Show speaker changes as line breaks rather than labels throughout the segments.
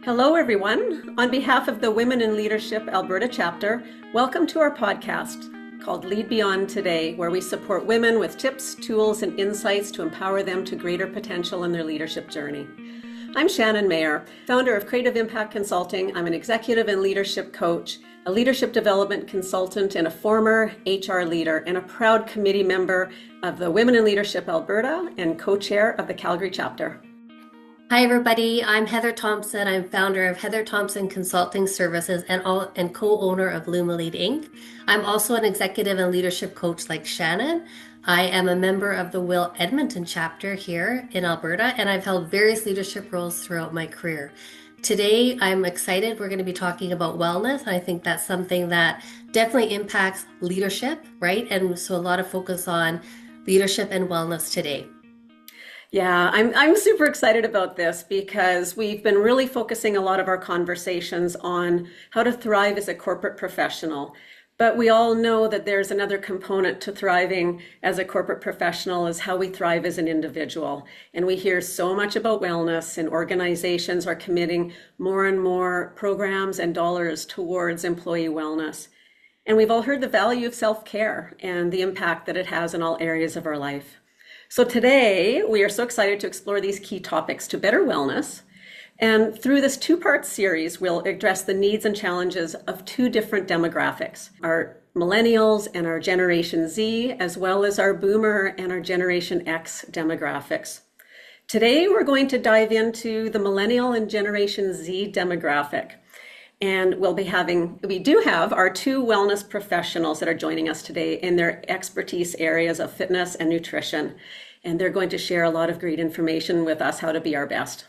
Hello, everyone. On behalf of the Women in Leadership Alberta chapter, welcome to our podcast called Lead Beyond Today, where we support women with tips, tools, and insights to empower them to greater potential in their leadership journey. I'm Shannon Mayer, founder of Creative Impact Consulting. I'm an executive and leadership coach, a leadership development consultant, and a former HR leader, and a proud committee member of the Women in Leadership Alberta and co-chair of the Calgary chapter.
Hi, everybody. I'm Heather Thomsen. I'm founder of Heather Thomsen Consulting Services and co-owner of LumaLead Inc. I'm also an executive and leadership coach like Shannon. I am a member of the Will Edmonton chapter here in Alberta, and I've held various leadership roles throughout my career. Today, I'm excited. We're going to be talking about wellness. And I think that's something that definitely impacts leadership, right? And so a lot of focus on leadership and wellness today.
Yeah, I'm super excited about this because we've been really focusing a lot of our conversations on how to thrive as a corporate professional. But we all know that there's another component to thriving as a corporate professional is how we thrive as an individual. And we hear so much about wellness, and organizations are committing more and more programs and dollars towards employee wellness. And we've all heard the value of self-care and the impact that it has in all areas of our life. So today, we are so excited to explore these key topics to better wellness. And through this two-part series, we'll address the needs and challenges of two different demographics, our Millennials and our Generation Z, as well as our Boomer and our Generation X demographics. Today, we're going to dive into the Millennial and Generation Z demographic. And we do have our two wellness professionals that are joining us today in their expertise areas of fitness and nutrition. And they're going to share a lot of great information with us how to be our best.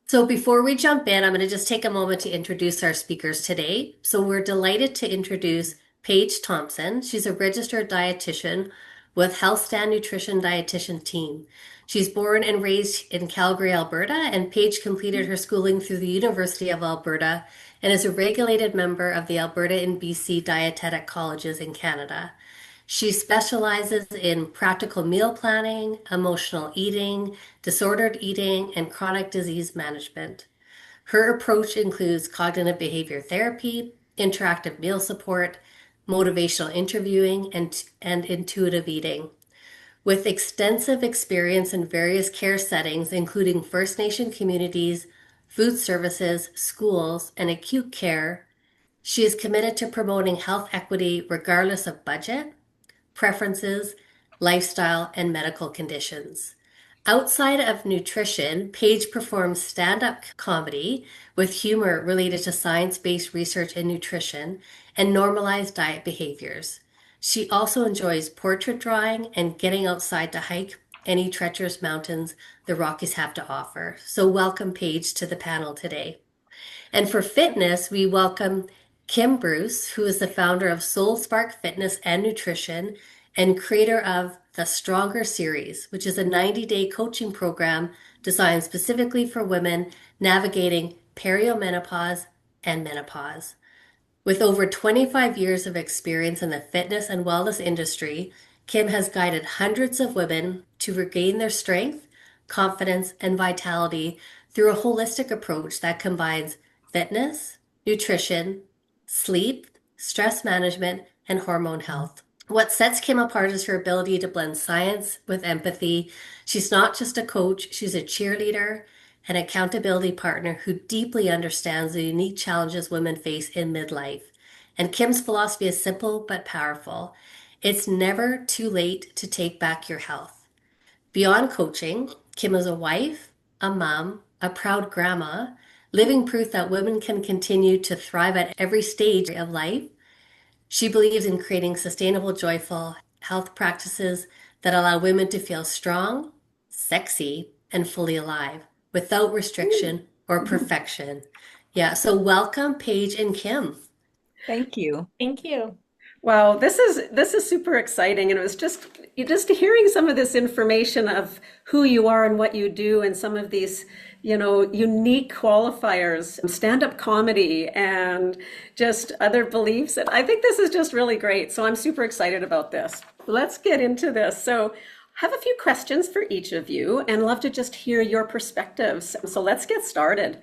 So before we jump in, I'm going to just take a moment to introduce our speakers today. So we're delighted to introduce Paige Thomsen. She's a registered dietitian with HealthStand Nutrition Dietitian Team. She's born and raised in Calgary, Alberta, and Paige completed her schooling through the University of Alberta and is a regulated member of the Alberta and BC Dietetic Colleges in Canada. She specializes in practical meal planning, emotional eating, disordered eating, and chronic disease management. Her approach includes cognitive behavior therapy, interactive meal support, motivational interviewing, and intuitive eating. With extensive experience in various care settings, including First Nation communities, food services, schools, and acute care, she is committed to promoting health equity regardless of budget, preferences, lifestyle, and medical conditions. Outside of nutrition, Paige performs stand-up comedy with humor related to science-based research in nutrition and normalized diet behaviors. She also enjoys portrait drawing and getting outside to hike any treacherous mountains the Rockies have to offer. So welcome, Paige, to the panel today. And for fitness, we welcome Kim Bruce, who is the founder of Soul Spark Fitness and Nutrition and creator of the Stronger Series, which is a 90-day coaching program designed specifically for women navigating perimenopause and menopause. With over 25 years of experience in the fitness and wellness industry, Kim has guided hundreds of women to regain their strength, confidence, and vitality through a holistic approach that combines fitness, nutrition, sleep, stress management, and hormone health. What sets Kim apart is her ability to blend science with empathy. She's not just a coach, she's a cheerleader, an accountability partner who deeply understands the unique challenges women face in midlife. And Kim's philosophy is simple but powerful. It's never too late to take back your health. Beyond coaching, Kim is a wife, a mom, a proud grandma, living proof that women can continue to thrive at every stage of life. She believes in creating sustainable, joyful health practices that allow women to feel strong, sexy, and fully alive without restriction or perfection. Yeah, so welcome, Paige and Kim.
Thank you.
Thank you.
Wow, this is super exciting, and it was just hearing some of this information of who you are and what you do, and some of these, unique qualifiers, stand-up comedy, and just other beliefs. And I think this is just really great. So I'm super excited about this. Let's get into this. So I have a few questions for each of you, and love to just hear your perspectives. So let's get started.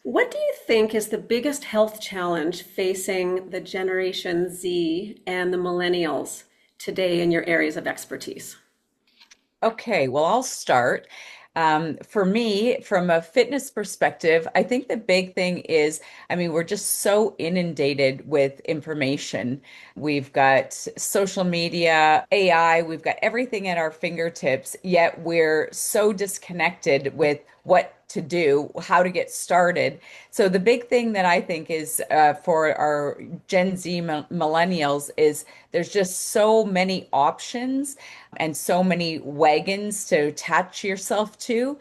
What do you think is the biggest health challenge facing the Generation Z and the millennials today in your areas of expertise?
Okay, well, I'll start. For me, from a fitness perspective, I think the big thing is, I mean, we're just so inundated with information. We've got social media, AI, we've got everything at our fingertips, yet we're so disconnected with what to do, how to get started. So the big thing that I think is for our Gen Z millennials is there's just so many options and so many wagons to attach yourself to.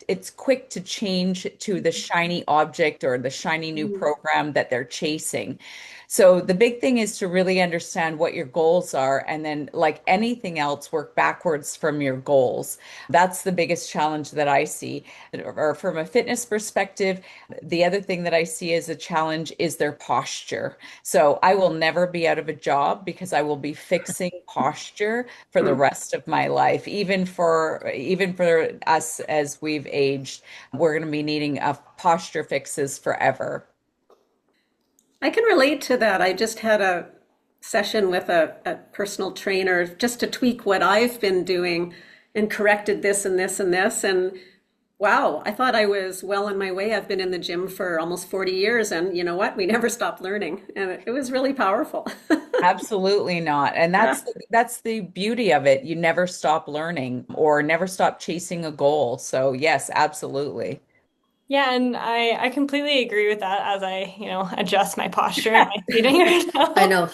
It's quick to change to the shiny object or the shiny new
Mm.
program that they're chasing. So the big thing is to really understand what your goals are and then, like anything else, work backwards from your goals. That's the biggest challenge that I see. Or from a fitness perspective, the other thing that I see as a challenge is their posture. So I will never be out of a job because I will be fixing posture for the rest of my life. Even for us as we've aged, we're going to be needing posture fixes forever.
I can relate to that. I just had a session with a personal trainer just to tweak what I've been doing and corrected this and this and this. And wow, I thought I was well on my way. I've been in the gym for almost 40 years, and you know what? We never stopped learning. And it was really powerful.
Absolutely not. And
Yeah.
that's the beauty of it. You never stop learning or never stop chasing a goal. So yes, absolutely.
Yeah, and I completely agree with that as I, adjust my posture and my seating right
I
now.
know.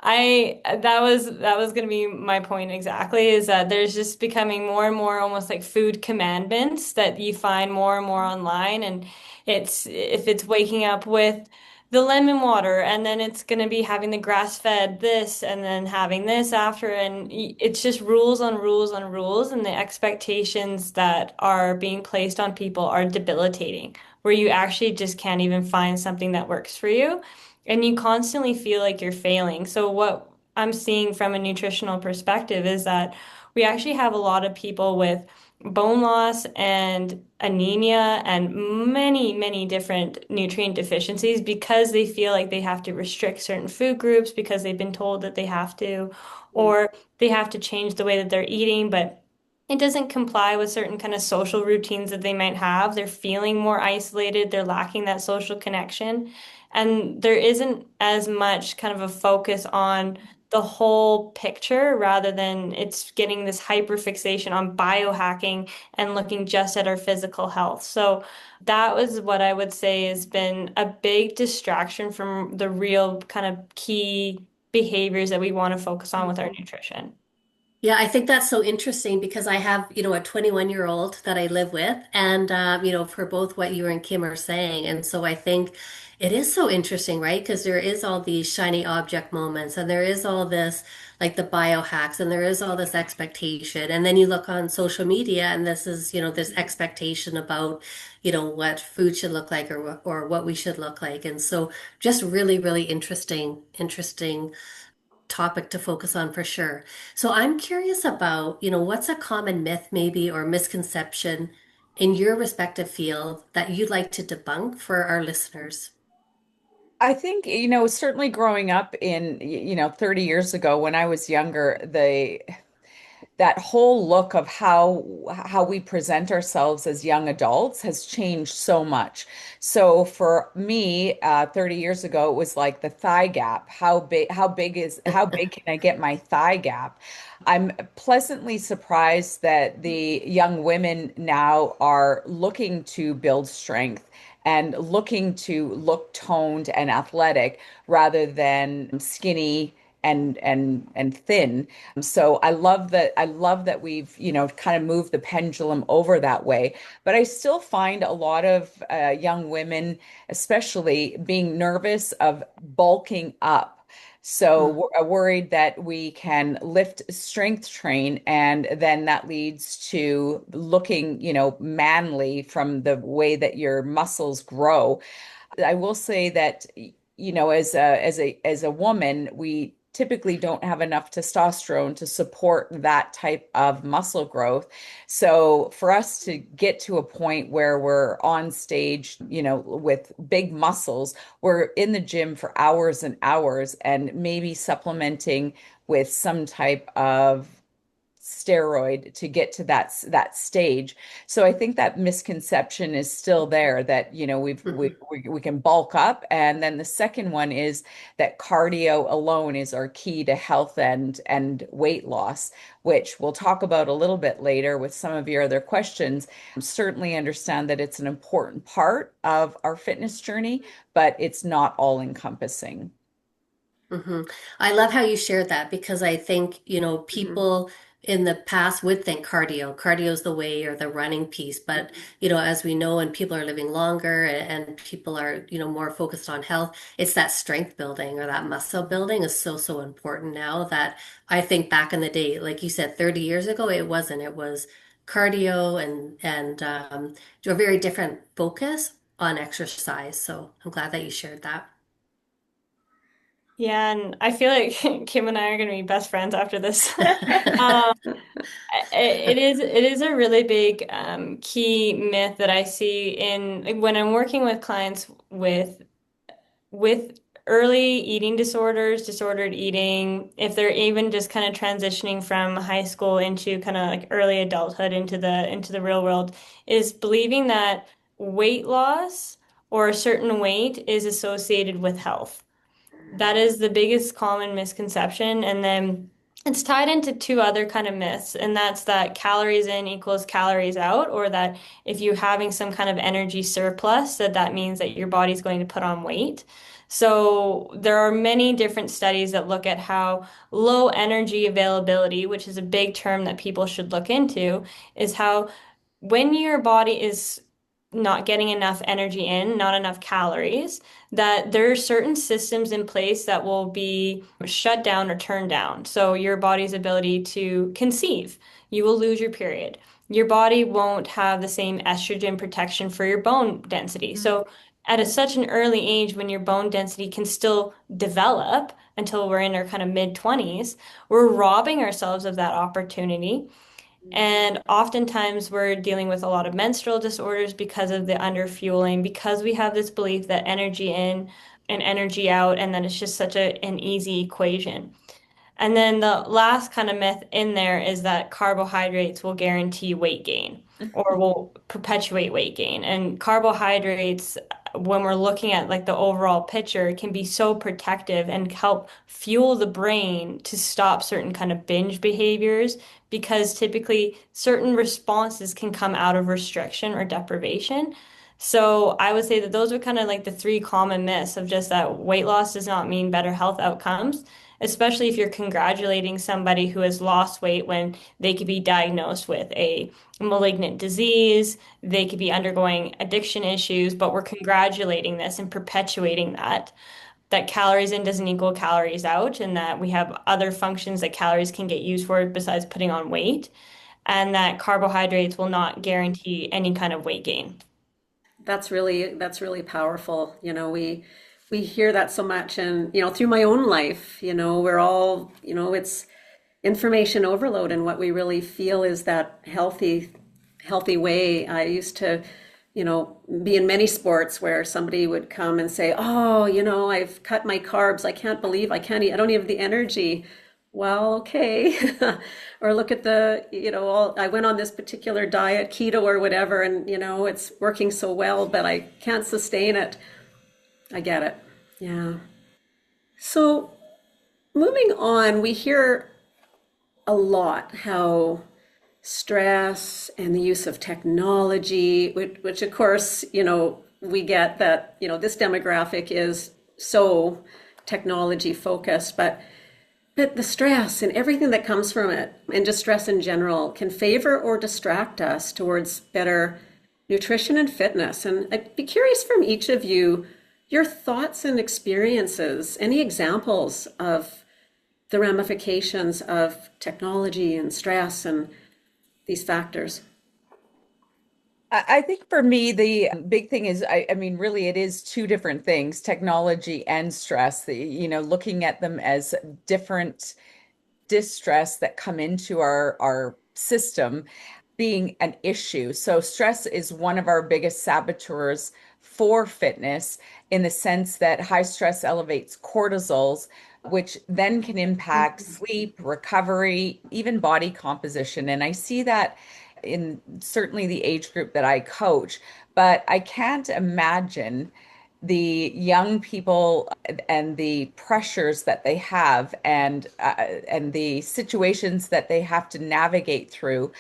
That was going to be my point exactly, is that there's just becoming more and more almost like food commandments that you find more and more online, and it's if it's waking up with the lemon water, and then it's going to be having the grass-fed this and then having this after, and it's just rules on rules on rules, and the expectations that are being placed on people are debilitating, where you actually just can't even find something that works for you, and you constantly feel like you're failing. So what I'm seeing from a nutritional perspective is that we actually have a lot of people with bone loss and anemia and many, many different nutrient deficiencies because they feel like they have to restrict certain food groups because they've been told that they have to, or they have to change the way that they're eating, but it doesn't comply with certain kind of social routines that they might have. They're feeling more isolated, they're lacking that social connection, and there isn't as much kind of a focus on the whole picture rather than it's getting this hyper fixation on biohacking and looking just at our physical health. So that was what I would say has been a big distraction from the real kind of key behaviors that we want to focus on with our nutrition.
Yeah, I think that's so interesting because I have, a 21-year-old that I live with, and for both what you and Kim are saying. And so I think it is so interesting, right? Because there is all these shiny object moments, and there is all this, like the biohacks, and there is all this expectation. And then you look on social media, and this is, this expectation about, what food should look like, or what we should look like. And so just really, really interesting topic to focus on for sure. So I'm curious about, what's a common myth maybe or misconception in your respective field that you'd like to debunk for our listeners?
I think, certainly growing up in, 30 years ago when I was younger, that whole look of how we present ourselves as young adults has changed so much. So for me, 30 years ago, it was like the thigh gap. How big can I get my thigh gap? I'm pleasantly surprised that the young women now are looking to build strength and looking to look toned and athletic rather than skinny and thin. So I love that we've, kind of moved the pendulum over that way. But I still find a lot of young women, especially, being nervous of bulking up. So
Mm.
we're worried that we can lift strength train and then that leads to looking, manly from the way that your muscles grow. I will say that, as a woman, we typically don't have enough testosterone to support that type of muscle growth. So for us to get to a point where we're on stage, with big muscles, we're in the gym for hours and hours and maybe supplementing with some type of steroid to get to that stage. So I think that misconception is still there that, we can bulk up. And then the second one is that cardio alone is our key to health and weight loss, which we'll talk about a little bit later with some of your other questions. Certainly understand that it's an important part of our fitness journey, but it's not all encompassing.
Hmm. I love how you shared that because I think,
Mhm.
people in the past would think cardio is the way or the running piece. But, as we know, and people are living longer and people are, more focused on health, it's that strength building or that muscle building is so, so important now that I think back in the day, like you said, 30 years ago, it wasn't. It was cardio and a very different focus on exercise. So I'm glad that you shared that.
Yeah, and I feel like Kim and I are going to be best friends after this. Um, it is a really big key myth that I see in like, when I'm working with clients with early eating disorders, disordered eating, if they're even just kind of transitioning from high school into kind of like early adulthood into the real world, is believing that weight loss or a certain weight is associated with health. That is the biggest common misconception. And then it's tied into two other kind of myths, and that's that calories in equals calories out, or that if you're having some kind of energy surplus, that means that your body's going to put on weight. So there are many different studies that look at how low energy availability, which is a big term that people should look into, is how when your body is not getting enough energy in, not enough calories, that there are certain systems in place that will be shut down or turned down. So your body's ability to conceive, you will lose your period. Your body won't have the same estrogen protection for your bone density. So at such an early age when your bone density can still develop until we're in our kind of mid 20s, we're robbing ourselves of that opportunity. And oftentimes we're dealing with a lot of menstrual disorders because of the underfueling, because we have this belief that energy in and energy out, and then it's just such an easy equation. And then the last kind of myth in there is that carbohydrates will guarantee weight gain or will perpetuate weight gain. And carbohydrates, when we're looking at like the overall picture, can be so protective and help fuel the brain to stop certain kind of binge behaviors because typically certain responses can come out of restriction or deprivation. So I would say that those are kind of like the three common myths of just that weight loss does not mean better health outcomes, especially if you're congratulating somebody who has lost weight when they could be diagnosed with a malignant disease, they could be undergoing addiction issues, but we're congratulating this and perpetuating that calories in doesn't equal calories out, and that we have other functions that calories can get used for besides putting on weight, and that carbohydrates will not guarantee any kind of weight gain.
That's really powerful. We hear that so much, and through my own life, we're all, it's information overload, and what we really feel is that healthy way. I used to, be in many sports where somebody would come and say, "Oh, I've cut my carbs. I can't believe I can't eat. I don't even have the energy." Well, okay. Or look at I went on this particular diet, keto or whatever, and it's working so well, but I can't sustain it. I get it. Yeah. So moving on, we hear a lot how stress and the use of technology, which of course, we get that, this demographic is so technology focused, but the stress and everything that comes from it, and just stress in general, can favor or distract us towards better nutrition and fitness. And I'd be curious from each of you, your thoughts and experiences, any examples of the ramifications of technology and stress and these factors.
I think for me, the big thing is, I mean, really, it is two different things, technology and stress. Looking at them as different distress that come into our system being an issue. So stress is one of our biggest saboteurs for fitness in the sense that high stress elevates cortisols, which then can impact sleep, recovery, even body composition. And I see that in certainly the age group that I coach, but I can't imagine the young people and the pressures that they have and the situations that they have to navigate through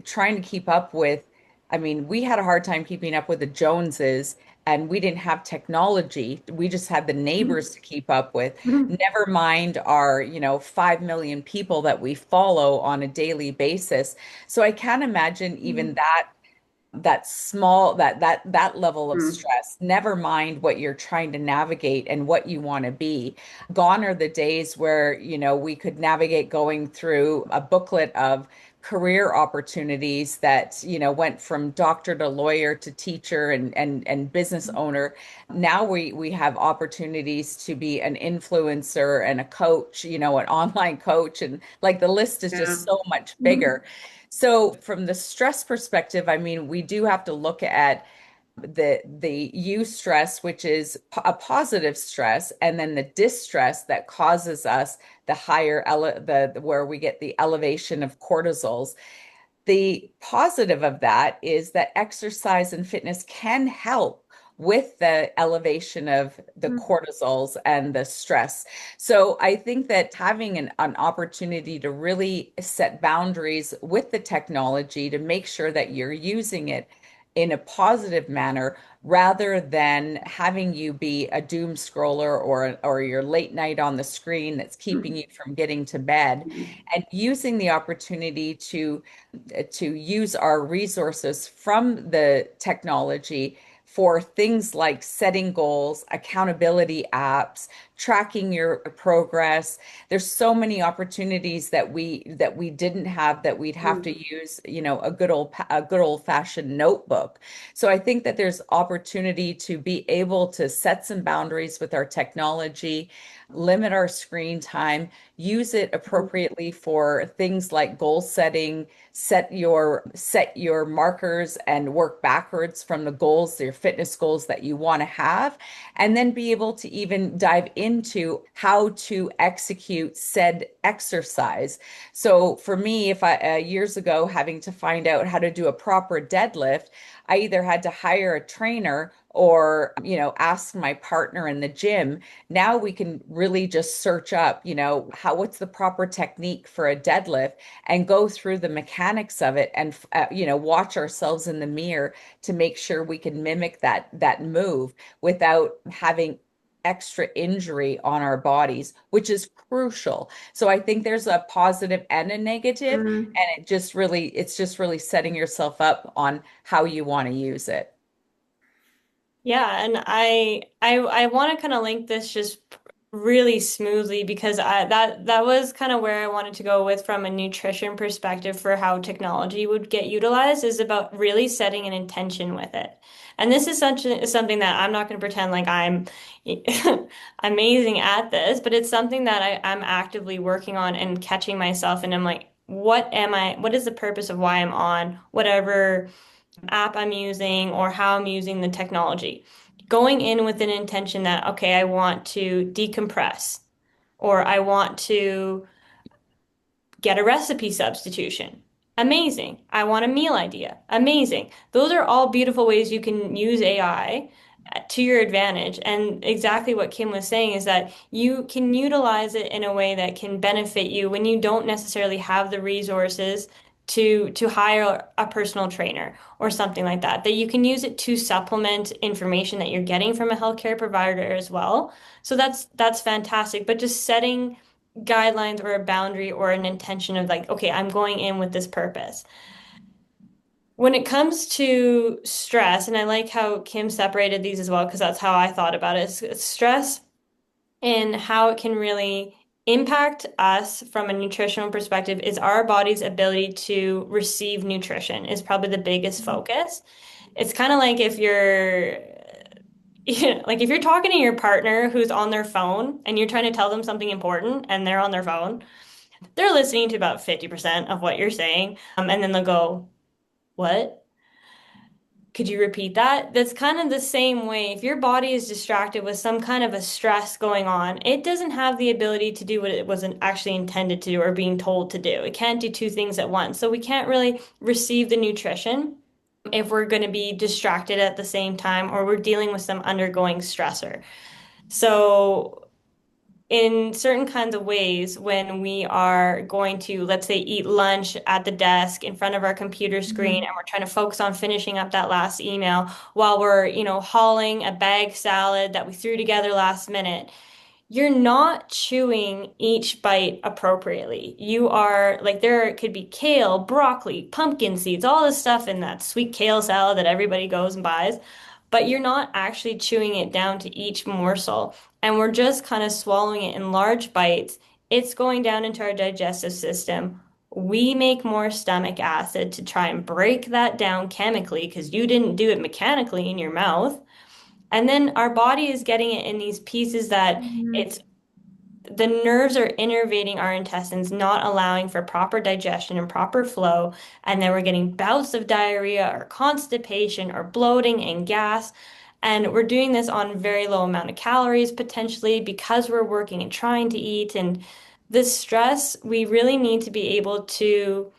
trying to keep up with. I mean, we had a hard time keeping up with the Joneses, and we didn't have technology. We just had the neighbors to keep up with. Never mind our, 5 million people that we follow on a daily basis. So I can't imagine even that small that level of
Mm.
stress, never mind what you're trying to navigate and what you want to be. Gone are the days where we could navigate going through a booklet of career opportunities that went from doctor to lawyer to teacher and business owner. Now we have opportunities to be an influencer and a coach, an online coach, and like the list is
Yeah.
just so much bigger. So from the stress perspective, I mean, we do have to look at the eustress, which is a positive stress, and then the distress that causes us the higher the where we get the elevation of cortisols. The positive of that is that exercise and fitness can help with the elevation of the cortisols and the stress. So I think that having an opportunity to really set boundaries with the technology to make sure that you're using it in a positive manner rather than having you be a doom scroller or your late night on the screen that's keeping you from getting to bed, and using the opportunity to use our resources from the technology for things like setting goals, accountability apps, tracking your progress. There's so many opportunities that we didn't have, that we'd have to use, a good old fashioned notebook. So I think that there's opportunity to be able to set some boundaries with our technology, limit our screen time, use it appropriately for things like goal setting, set your markers and work backwards from the goals, your fitness goals that you want to have, and then be able to even dive into how to execute said exercise. So for me, if I years ago having to find out how to do a proper deadlift, I either had to hire a trainer or ask my partner in the gym. Now we can really just search up, what's the proper technique for a deadlift, and go through the mechanics of it, and watch ourselves in the mirror to make sure we can mimic that move without having extra injury on our bodies, which is crucial. So I think there's a positive and a negative,
Mm.
and it's just really setting yourself up on how you want to use it.
Yeah, and I want to kind of link this just really smoothly because that was kind of where I wanted to go with from a nutrition perspective for how technology would get utilized is about really setting an intention with it. And this is something that I'm not going to pretend like I'm amazing at this, but it's something that I'm actively working on and catching myself and I'm like, what is the purpose of why I'm on whatever app I'm using or how I'm using the technology. Going in with an intention that, okay, I want to decompress or I want to get a recipe substitution. Amazing. I want a meal idea. Amazing. Those are all beautiful ways you can use AI to your advantage. And exactly what Kim was saying is that you can utilize it in a way that can benefit you when you don't necessarily have the resources to hire a personal trainer or something like that. That you can use it to supplement information that you're getting from a healthcare provider as well. So that's fantastic. But just setting guidelines or a boundary or an intention of like, okay, I'm going in with this purpose. When it comes to stress, and I like how Kim separated these as well, because that's how I thought about it, stress and how it can really impact us from a nutritional perspective is our body's ability to receive nutrition is probably the biggest focus. It's kind of like if you're like if you're talking to your partner who's on their phone and you're trying to tell them something important and they're on their phone, they're listening to about 50% of what you're saying. And then they'll go, "What? Could you repeat that?" That's kind of the same way. If your body is distracted with some kind of a stress going on, it doesn't have the ability to do what it wasn't actually intended to do or being told to do. It can't do two things at once. So we can't really receive the nutrition if we're going to be distracted at the same time or we're dealing with some undergoing stressor. So in certain kinds of ways when we are going to, let's say, eat lunch at the desk in front of our computer screen
Mhm.
and we're trying to focus on finishing up that last email while we're, hauling a bag salad that we threw together last minute, you're not chewing each bite appropriately. You are like, there could be kale, broccoli, pumpkin seeds, all this stuff in that sweet kale salad that everybody goes and buys, but you're not actually chewing it down to each morsel. And we're just kind of swallowing it in large bites. It's going down into our digestive system. We make more stomach acid to try and break that down chemically because you didn't do it mechanically in your mouth. And then our body is getting it in these pieces that
Mhm.
it's the nerves are innervating our intestines, not allowing for proper digestion and proper flow. And then we're getting bouts of diarrhea or constipation or bloating and gas. And we're doing this on very low amount of calories potentially because we're working and trying to eat. And this stress, we really need to be able to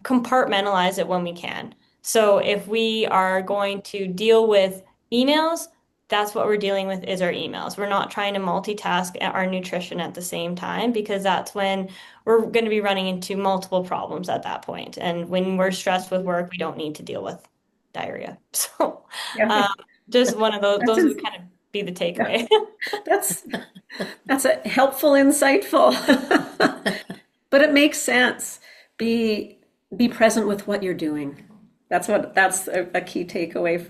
compartmentalize it when we can. So if we are going to deal with emails, that's what we're dealing with is our emails. We're not trying to multitask our nutrition at the same time because that's when we're going to be running into multiple problems at that point. And when we're stressed with work, we don't need to deal with diarrhea. So
Yeah,
um, just one of
that's
those would
ins-
kind of be the
yeah,
takeaway.
that's that's a helpful, insightful, but it makes sense. Be be present with what you're doing. That's a key takeaway.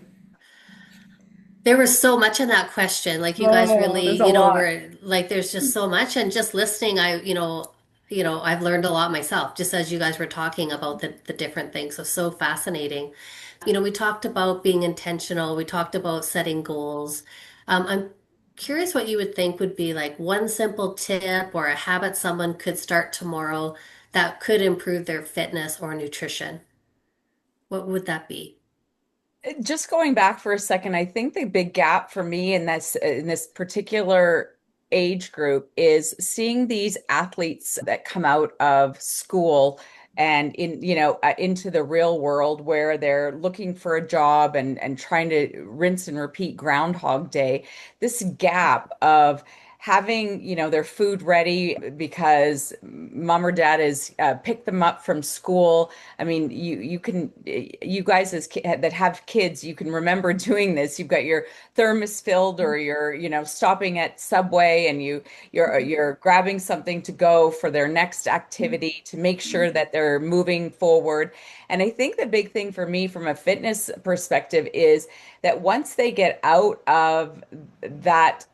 There was so much in that question. Like you guys
Oh,
really,
there's a lot.
were like there's just so much and just listening, I've learned a lot myself just as you guys were talking about the different things. So fascinating. We talked about being intentional. We talked about setting goals. I'm curious what you would think would be like one simple tip or a habit someone could start tomorrow that could improve their fitness or nutrition. What would that be?
Just going back for a second, I think the big gap for me in this particular age group is seeing these athletes that come out of school and into the real world where they're looking for a job and trying to rinse and repeat Groundhog Day. This gap of having their food ready because mom or dad has picked them up from school. I mean, you guys that have kids, you can remember doing this. You've got your thermos filled, or you're, stopping at Subway, and you're grabbing something to go for their next activity to make sure that they're moving forward. And I think the big thing for me from a fitness perspective is that once they get out of that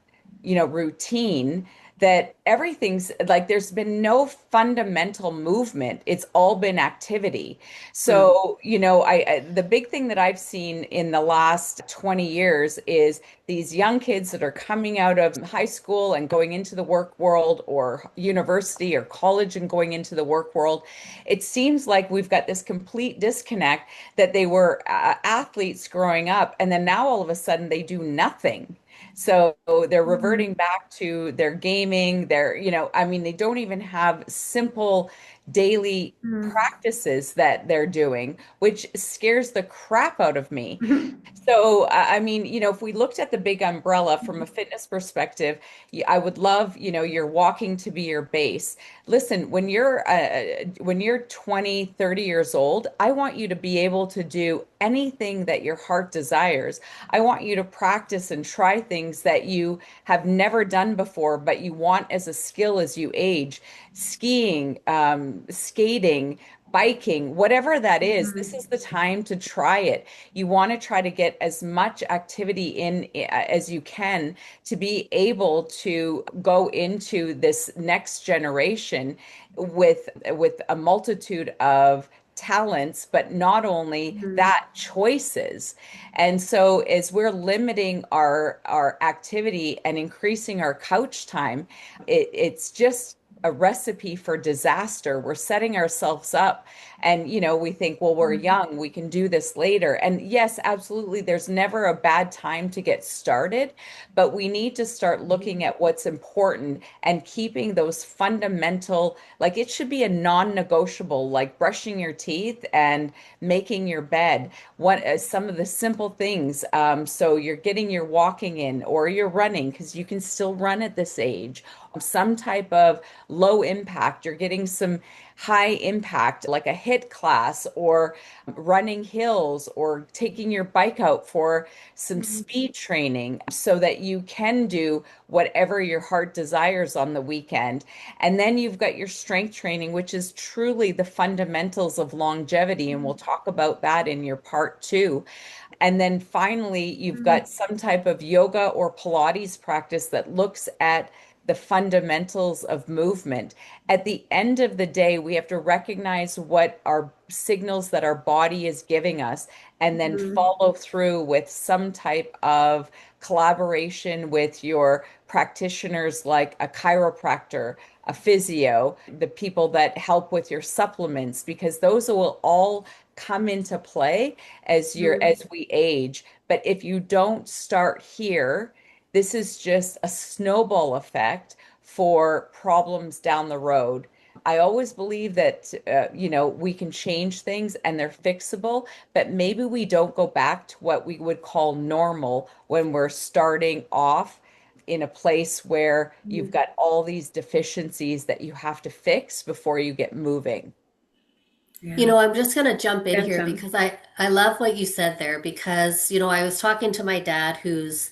routine, that everything's like there's been no fundamental movement. It's all been activity.
Mm.
So, the big thing that I've seen in the last 20 years is these young kids that are coming out of high school and going into the work world, or university or college and going into the work world. It seems like we've got this complete disconnect, that they were athletes growing up, and then now all of a sudden they do nothing. So they're reverting back to their gaming, I mean, they don't even have simple daily practices that they're doing, which scares the crap out of me. So, I mean, if we looked at the big umbrella from a fitness perspective, I would love, your walking to be your base. Listen, when you're 20, 30 years old, I want you to be able to do anything that your heart desires. I want you to practice and try things that you have never done before, but you want as a skill as you age. Skiing, skating, biking, whatever that is, this
Mhm.
is the time to try it. You want to try to get as much activity in as you can to be able to go into this next generation with a multitude of talents, but not only
Mhm.
that, choices. And so as we're limiting our activity and increasing our couch time, it's just a recipe for disaster. We're setting ourselves up and we think, well, we're
Mhm.
young, we can do this later. And yes, absolutely, there's never a bad time to get started, but we need to start looking at what's important and keeping those fundamental, like it should be a non-negotiable, like brushing your teeth and making your bed. What some of the simple things, so you're getting your walking in or you're running because you can still run at this age, some type of low impact, you're getting some high impact like a hit class or running hills or taking your bike out for some
Mhm.
speed training so that you can do whatever your heart desires on the weekend. And then you've got your strength training, which is truly the fundamentals of longevity, and we'll talk about that in your part two. And then finally, you've
Mhm.
got some type of yoga or Pilates practice that looks at the fundamentals of movement. At the end of the day, we have to recognize what our signals that our body is giving us and then
Mhm.
follow through with some type of collaboration with your practitioners like a chiropractor, a physio, the people that help with your supplements, because those will all come into play
Mhm.
as we age. But if you don't start here, this is just a snowball effect for problems down the road. I always believe that we can change things and they're fixable, but maybe we don't go back to what we would call normal when we're starting off in a place where you've
Mhm.
got all these deficiencies that you have to fix before you get moving.
Yeah.
I'm just going to jump in here
Bentham.
because I love what you said there because, I was talking to my dad who's,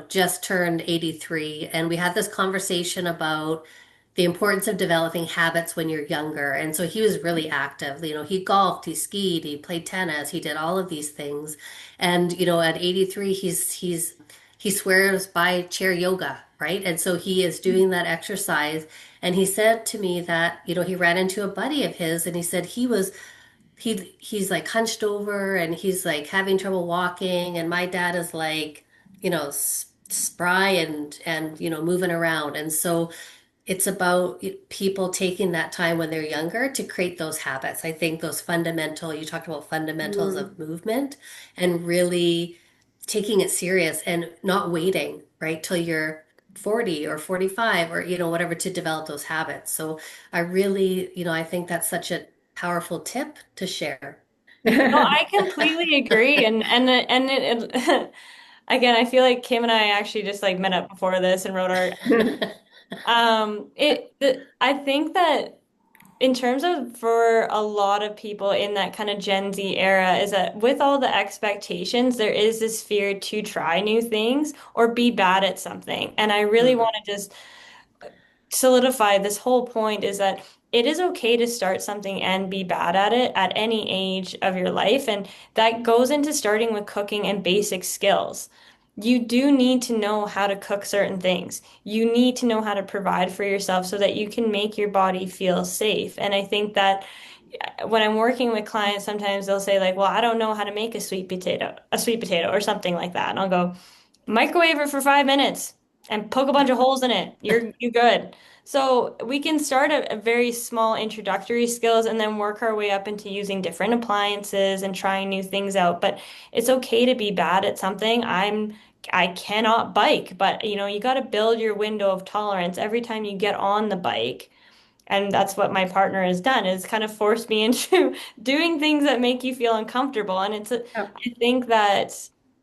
just turned 83, and we had this conversation about the importance of developing habits when you're younger. And so he was really active. He golfed, he skied, he played tennis, he did all of these things. And, at 83, he swears by chair yoga, right? And so he is doing that exercise. And he said to me that, he ran into a buddy of his and he said he's like hunched over and he's like having trouble walking, and my dad is like, spry and moving around. And so it's about people taking that time when they're younger to create those habits. I think those fundamental, you talked about fundamentals
Mhm.
of movement and really taking it serious and not waiting, right, till you're 40 or 45 or, whatever to develop those habits. So I really, I think that's such a powerful tip to share.
No, I completely agree. Again, I feel like Kim and I actually just like met up before this and wrote our I think that in terms of for a lot of people in that kind of Gen Z era is that with all the expectations, there is this fear to try new things or be bad at something. And I really
Mhm.
want to just solidify this whole point is that it is okay to start something and be bad at it at any age of your life. And that goes into starting with cooking and basic skills. You do need to know how to cook certain things. You need to know how to provide for yourself so that you can make your body feel safe. And I think that when I'm working with clients, sometimes they'll say like, "Well, I don't know how to make a sweet potato or something like that." And I'll go, microwave it for 5 minutes and poke a bunch of holes in it. You're good. So we can start at a very small introductory skills and then work our way up into using different appliances and trying new things out. But it's okay to be bad at something. I cannot bike, but you got to build your window of tolerance every time you get on the bike. And that's what my partner has done is kind of forced me into doing things that make you feel uncomfortable. And
Yeah.
I think that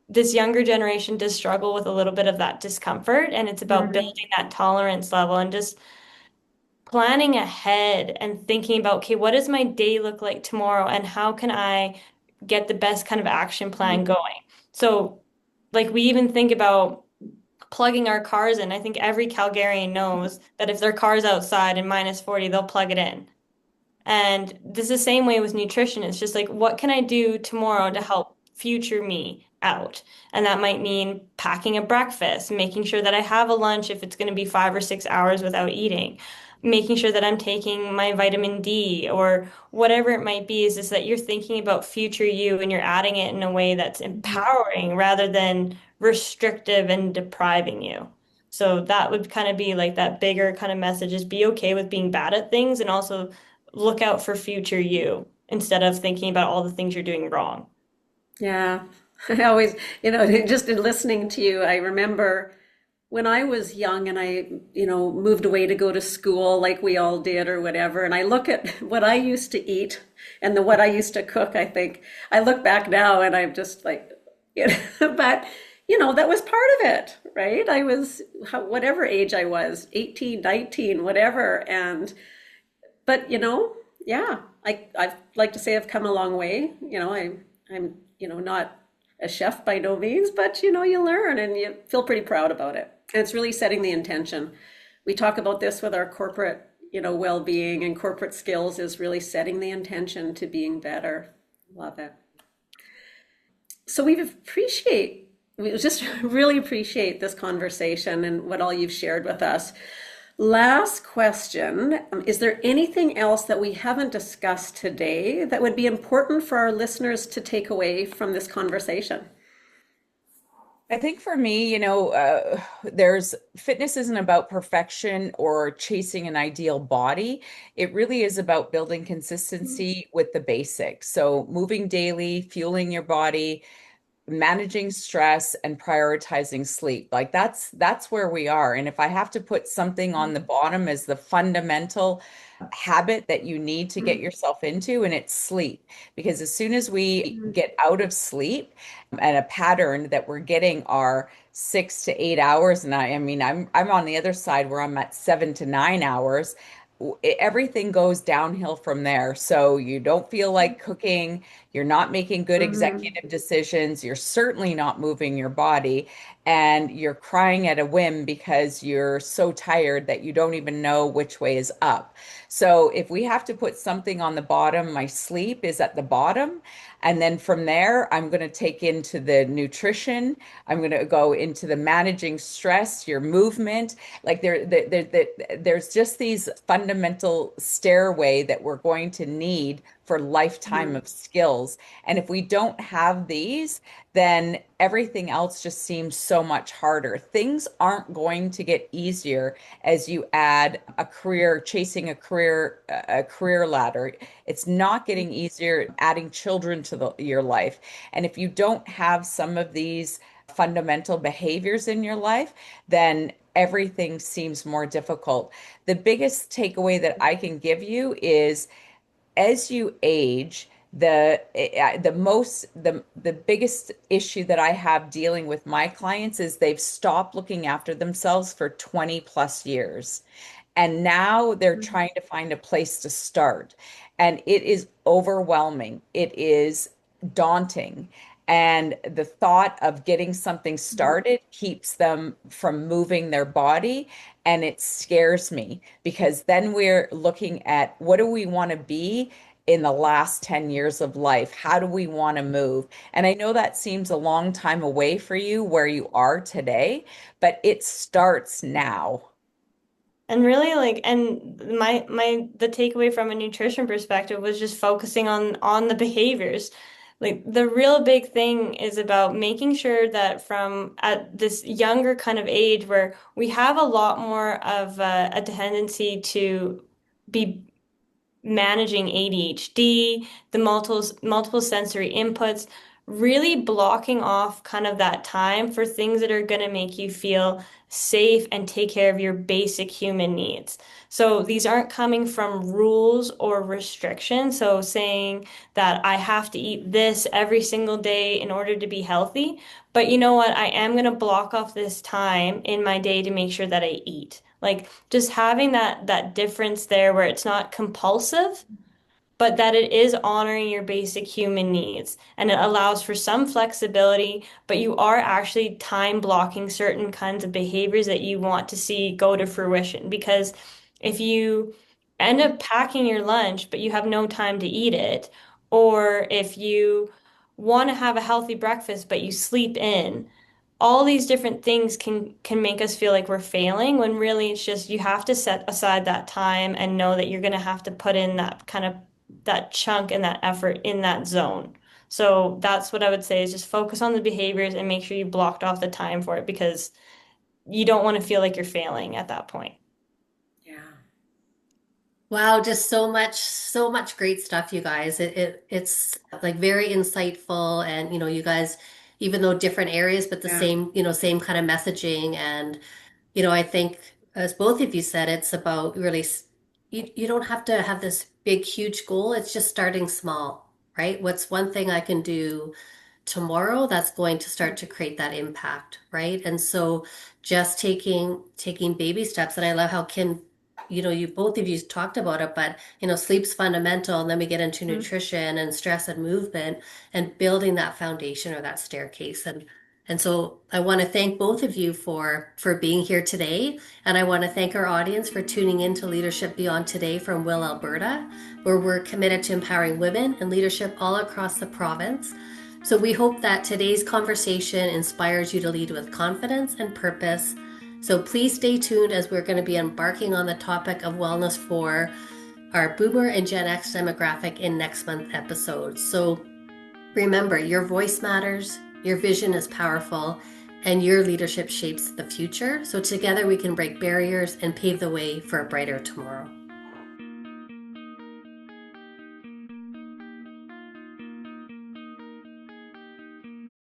this younger generation does struggle with a little bit of that discomfort. And it's about
Mhm.
building that tolerance level and just planning ahead and thinking about, okay, what does my day look like tomorrow? And how can I get the best kind of action plan
Mhm.
going? So, like, we even think about plugging our cars in. I think every Calgarian knows that if their car's outside and -40, they'll plug it in. And this is the same way with nutrition. It's just like, what can I do tomorrow to help future me out? And that might mean packing a breakfast, making sure that I have a lunch if it's going to be 5 or 6 hours without eating, making sure that I'm taking my vitamin D or whatever it might be, is just that you're thinking about future you and you're adding it in a way that's empowering rather than restrictive and depriving you. So that would kind of be like that bigger kind of message is be okay with being bad at things and also look out for future you instead of thinking about all the things you're doing wrong.
Yeah. I always, just in listening to you, I remember when I was young and I, moved away to go to school like we all did or whatever, and I look at what I used to eat and what I used to cook, I think I look back now and I'm just like, but that was part of it, right? I was whatever age I was, 18, 19, whatever. But yeah, I'd like to say I've come a long way. I'm not a chef by no means, but you learn and you feel pretty proud about it. And it's really setting the intention. We talk about this with our corporate, well-being and corporate skills is really setting the intention to being better. Love it. So we just really appreciate this conversation and what all you've shared with us. Last question. Is there anything else that we haven't discussed today that would be important for our listeners to take away from this conversation?
I think for me, there's fitness isn't about perfection or chasing an ideal body. It really is about building consistency with the basics. So moving daily, fueling your body, managing stress and prioritizing sleep. Like that's where we are. And if I have to put something on the bottom as the fundamental habit that you need to get yourself into, and it's sleep. Because as soon as we get out of sleep and a pattern that we're getting are 6 to 8 hours, and I mean I'm on the other side where I'm at 7 to 9 hours, everything goes downhill from there. So you don't feel like cooking, you're not making good
Mhm.
executive decisions, you're certainly not moving your body, and you're crying at a whim because you're so tired that you don't even know which way is up. So if we have to put something on the bottom, my sleep is at the bottom. And then from there, I'm going to take into the nutrition. I'm going to go into the managing stress, your movement. Like there's just these fundamental stairway that we're going to need for lifetime
Mhm.
of skills. And if we don't have these, then everything else just seems so much harder. Things aren't going to get easier as you add a career, chasing a career ladder. It's not getting easier adding children to your life. And if you don't have some of these fundamental behaviors in your life, then everything seems more difficult. The biggest takeaway that I can give you is as you age, the biggest issue that I have dealing with my clients is they've stopped looking after themselves for 20 plus years. And now they're trying to find a place to start. And it is overwhelming. It is daunting. And the thought of getting something started keeps them from moving their body. And it scares me because then we're looking at what do we want to be in the last 10 years of life? How do we want to move? And I know that seems a long time away for you where you are today, but it starts now.
And really like and my the takeaway from a nutrition perspective was just focusing on the behaviors. Like the real big thing is about making sure that from at this younger kind of age where we have a lot more of a tendency to be managing ADHD, the multiple sensory inputs, really blocking off kind of that time for things that are going to make you feel safe and take care of your basic human needs. So these aren't coming from rules or restrictions. So saying that I have to eat this every single day in order to be healthy. But you know what? I am going to block off this time in my day to make sure that I eat. Like just having that difference there where it's not compulsive, but that it is honoring your basic human needs and it allows for some flexibility, but you are actually time blocking certain kinds of behaviors that you want to see go to fruition. Because if you end up packing your lunch, but you have no time to eat it. Or if you want to have a healthy breakfast, but you sleep in, all these different things can make us feel like we're failing when really it's just you have to set aside that time and know that you're going to have to put in that kind of that chunk and that effort in that zone. So that's what I would say is just focus on the behaviors and make sure you blocked off the time for it because you don't want to feel like you're failing at that point.
Yeah.
Wow, just so much great stuff, you guys. It's like very insightful, and you guys, even though different areas, but the
Yeah.
same, same kind of messaging. And I think as both of you said, it's about really you don't have to have this big, huge goal. It's just starting small, right? What's one thing I can do tomorrow that's going to start to create that impact, right? And so just taking baby steps. And I love how Kim, you both of you talked about it, but sleep's fundamental, and then we get into
Mhm.
nutrition and stress and movement and building that foundation or that staircase. And so I want to thank both of you for being here today. And I want to thank our audience for tuning in to Leadership Beyond Today from Will, Alberta, where we're committed to empowering women and leadership all across the province. So we hope that today's conversation inspires you to lead with confidence and purpose. So please stay tuned as we're going to be embarking on the topic of wellness for our Boomer and Gen X demographic in next month's episode. So remember, your voice matters, your vision is powerful, and your leadership shapes the future. So together we can break barriers and pave the way for a brighter tomorrow.